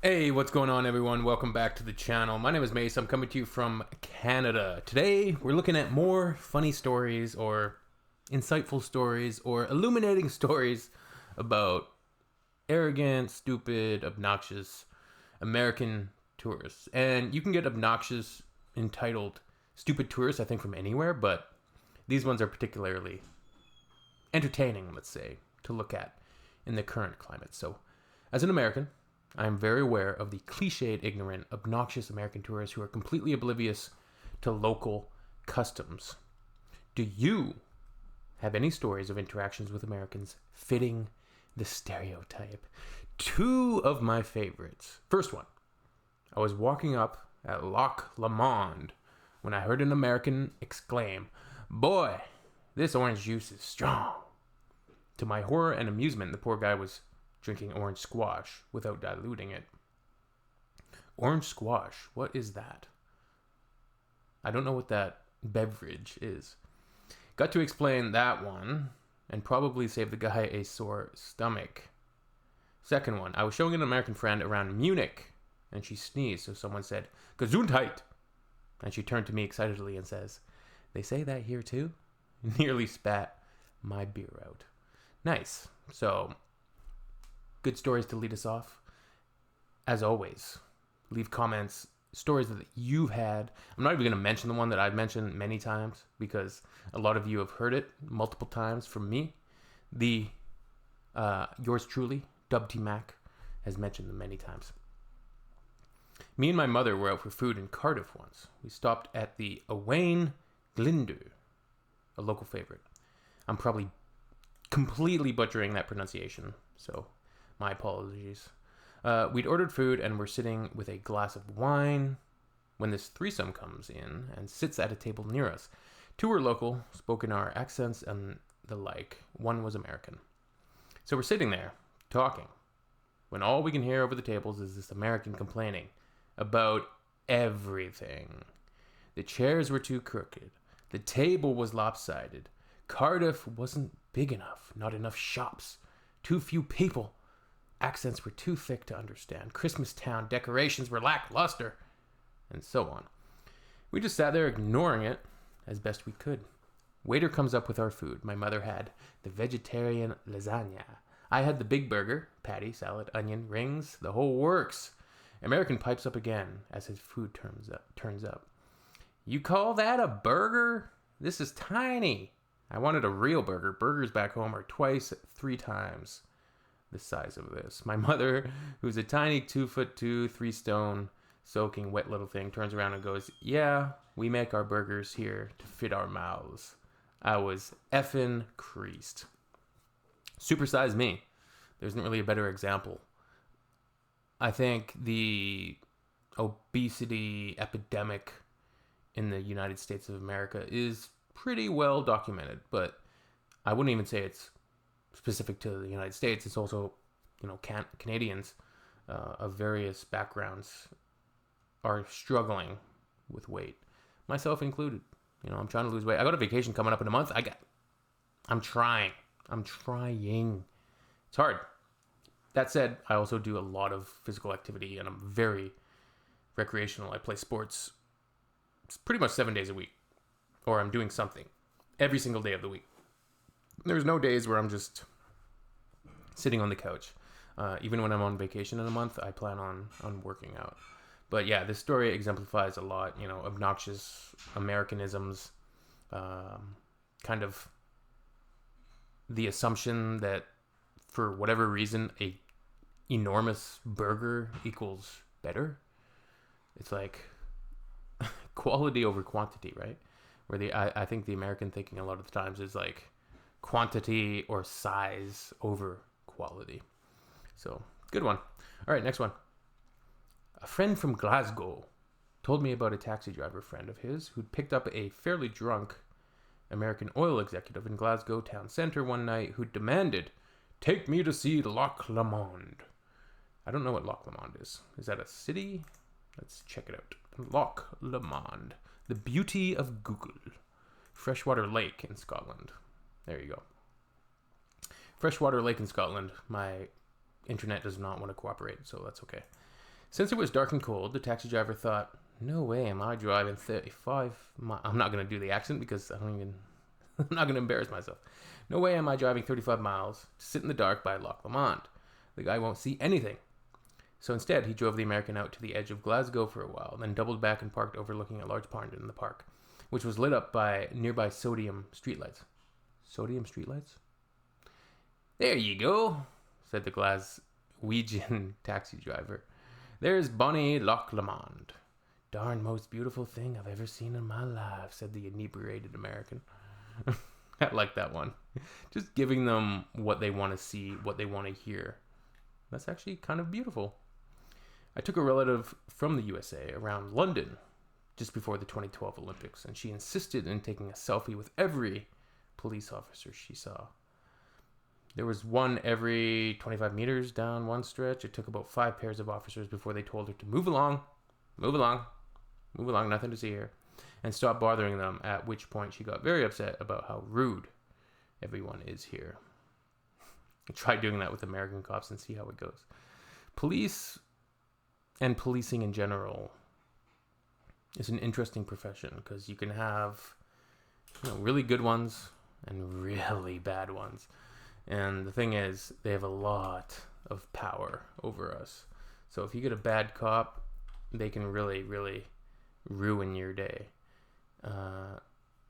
Hey, what's going on, everyone? Welcome back to the channel. My name is Mace. I'm coming to you from Canada. Today, we're looking at more funny stories or insightful stories or illuminating stories about arrogant, stupid, obnoxious American tourists. And you can get obnoxious, entitled, stupid tourists, I think, from anywhere, but these ones are particularly entertaining, let's say, to look at in the current climate. So, as an American, I am very aware of the cliched, ignorant, obnoxious American tourists who are completely oblivious to local customs. Do you have any stories of interactions with Americans fitting the stereotype? Two of my favorites. First one, I was walking up at Loch Lomond when I heard an American exclaim, "Boy, this orange juice is strong." To my horror and amusement, the poor guy was drinking orange squash without diluting it. Orange squash, what is that? I don't know what that beverage is. Got to explain that one and probably save the guy a sore stomach. Second one, I was showing an American friend around Munich and she sneezed, so someone said, "Gesundheit." And she turned to me excitedly and says, "They say that here too?" Nearly spat my beer out. Nice. So, good stories to lead us off. As always, leave comments, stories that you've had. I'm not even going to mention the one that I've mentioned many times because a lot of you have heard it multiple times from me. The yours truly, Dub T Mac, has mentioned them many times. Me and my mother were out for food in Cardiff once. We stopped at the Owain Glyndŵr, a local favorite. I'm probably completely butchering that pronunciation, so my apologies. We'd ordered food and were sitting with a glass of wine when this threesome comes in and sits at a table near us. Two were local, spoke in our accents and the like. One was American. So we're sitting there, talking, when all we can hear over the tables is this American complaining about everything. The chairs were too crooked. The table was lopsided. Cardiff wasn't big enough. Not enough shops. Too few people. Accents were too thick to understand. Christmas town decorations were lackluster. And so on. We just sat there ignoring it as best we could. Waiter comes up with our food. My mother had the vegetarian lasagna. I had the big burger, patty, salad, onion, rings, the whole works. American pipes up again as his food turns up. "You call that a burger? This is tiny." I wanted a real burger. Burgers back home are twice, 3 times the size of this. My mother, who's a tiny 2'2", 3 stone, soaking wet little thing, turns around and goes, "Yeah, we make our burgers here to fit our mouths." I was effing creased. Supersize me. There isn't really a better example. I think the obesity epidemic in the United States of America is pretty well documented, but I wouldn't even say it's specific to the United States. It's also, Canadians of various backgrounds are struggling with weight, myself included. I'm trying to lose weight. I got a vacation coming up in a month. I'm trying. It's hard. That said, I also do a lot of physical activity and I'm very recreational. I play sports pretty much 7 days a week, or I'm doing something every single day of the week. There's no days where I'm just sitting on the couch. Even when I'm on vacation in a month, I plan on working out. But yeah, this story exemplifies a lot, obnoxious Americanisms, kind of the assumption that for whatever reason, a enormous burger equals better. It's like quality over quantity, right? Where I think the American thinking a lot of the times is like quantity or size over quality. So, good one. All right, next one. A friend from Glasgow told me about a taxi driver friend of his who'd picked up a fairly drunk American oil executive in Glasgow town centre one night who demanded, "Take me to see Loch Lomond." I don't know what Loch Lomond is. Is that a city? Let's check it out. Loch Lomond. The beauty of Google. Freshwater lake in Scotland. There you go. Freshwater lake in Scotland. My internet does not want to cooperate, so that's okay. Since it was dark and cold, the taxi driver thought, no way am I driving 35 miles. I'm not going to do the accent because I'm not going to embarrass myself. No way am I driving 35 miles to sit in the dark by Loch Lomond. The guy won't see anything. So instead, he drove the American out to the edge of Glasgow for a while, then doubled back and parked overlooking a large pond in the park, which was lit up by nearby sodium streetlights. Sodium streetlights? There you go, said the Glaswegian taxi driver. There's bonny Loch Lomond. Darn most beautiful thing I've ever seen in my life, said the inebriated American. I like that one. Just giving them what they want to see, what they want to hear. That's actually kind of beautiful. I took a relative from the USA around London just before the 2012 Olympics, and she insisted in taking a selfie with every police officer she saw. There was one every 25 meters down one stretch. It took about 5 pairs of officers before they told her to move along, nothing to see here, and stop bothering them, at which point she got very upset about how rude everyone is here. Try doing that with American cops and see how it goes. Police and policing in general is an interesting profession because you can have really good ones and really bad ones. And the thing is, they have a lot of power over us. So if you get a bad cop, they can really, really ruin your day.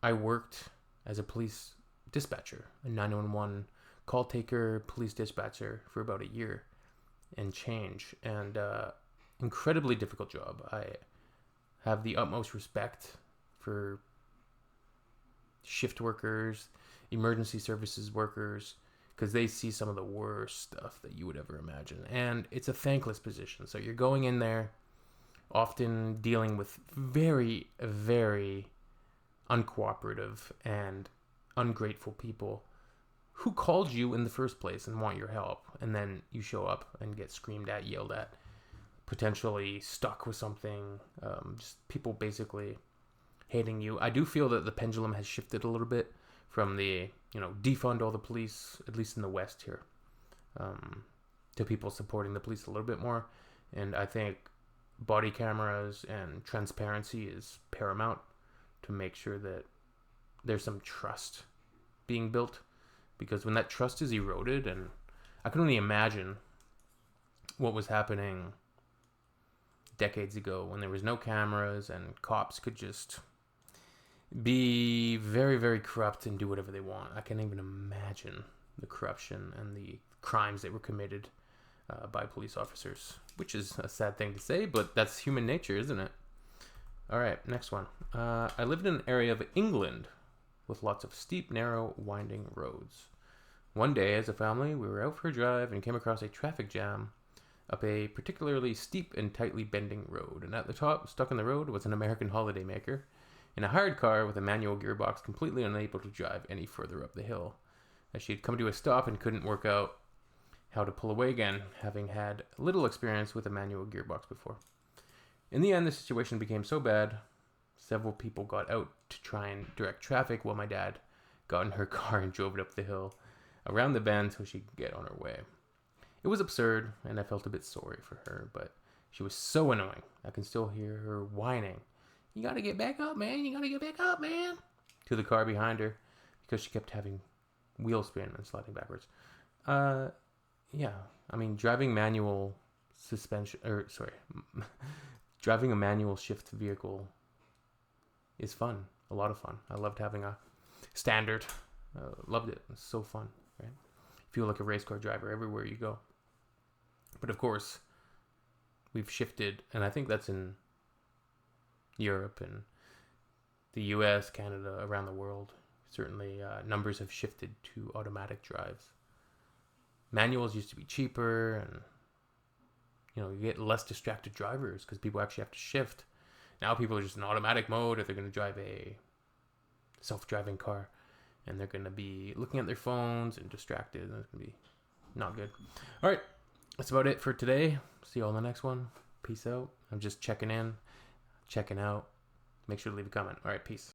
I worked as a police dispatcher, a 911 call taker, police dispatcher for about a year and change. And incredibly difficult job. I have the utmost respect for shift workers, emergency services workers, because they see some of the worst stuff that you would ever imagine. And it's a thankless position. So you're going in there, often dealing with very, very uncooperative and ungrateful people who called you in the first place and want your help. And then you show up and get screamed at, yelled at, potentially stuck with something, just people basically hating you. I do feel that the pendulum has shifted a little bit from the, defund all the police, at least in the West here, to people supporting the police a little bit more. And I think body cameras and transparency is paramount to make sure that there's some trust being built. Because when that trust is eroded, and I can only imagine what was happening decades ago when there was no cameras and cops could just be very, very corrupt and do whatever they want. I can't even imagine the corruption and the crimes that were committed by police officers, which is a sad thing to say, but that's human nature, isn't it? All right, next one. I lived in an area of England with lots of steep, narrow, winding roads. One day, as a family, we were out for a drive and came across a traffic jam up a particularly steep and tightly bending road. And at the top, stuck in the road, was an American holidaymaker in a hired car with a manual gearbox, completely unable to drive any further up the hill, as she had come to a stop and couldn't work out how to pull away again, having had little experience with a manual gearbox before. In the end, the situation became so bad, several people got out to try and direct traffic while my dad got in her car and drove it up the hill around the bend so she could get on her way. It was absurd, and I felt a bit sorry for her, but she was so annoying. I can still hear her whining, "You gotta get back up, man. You gotta get back up, man," to the car behind her because she kept having wheel spin and sliding backwards. Yeah, I mean, driving driving a manual shift vehicle is fun. A lot of fun. I loved having a standard. Loved it. It's so fun, right? Feel like a race car driver everywhere you go. But of course, we've shifted, and I think that's in Europe and the US, Canada, around the world. Certainly, numbers have shifted to automatic drives. Manuals used to be cheaper, and you get less distracted drivers because people actually have to shift. Now people are just in automatic mode, or they're going to drive a self-driving car, and they're going to be looking at their phones and distracted, and it's going to be not good. All right, that's about it for today. See you all in the next one. Peace out. I'm just checking in, checking out. Make sure to leave a comment. All right, peace.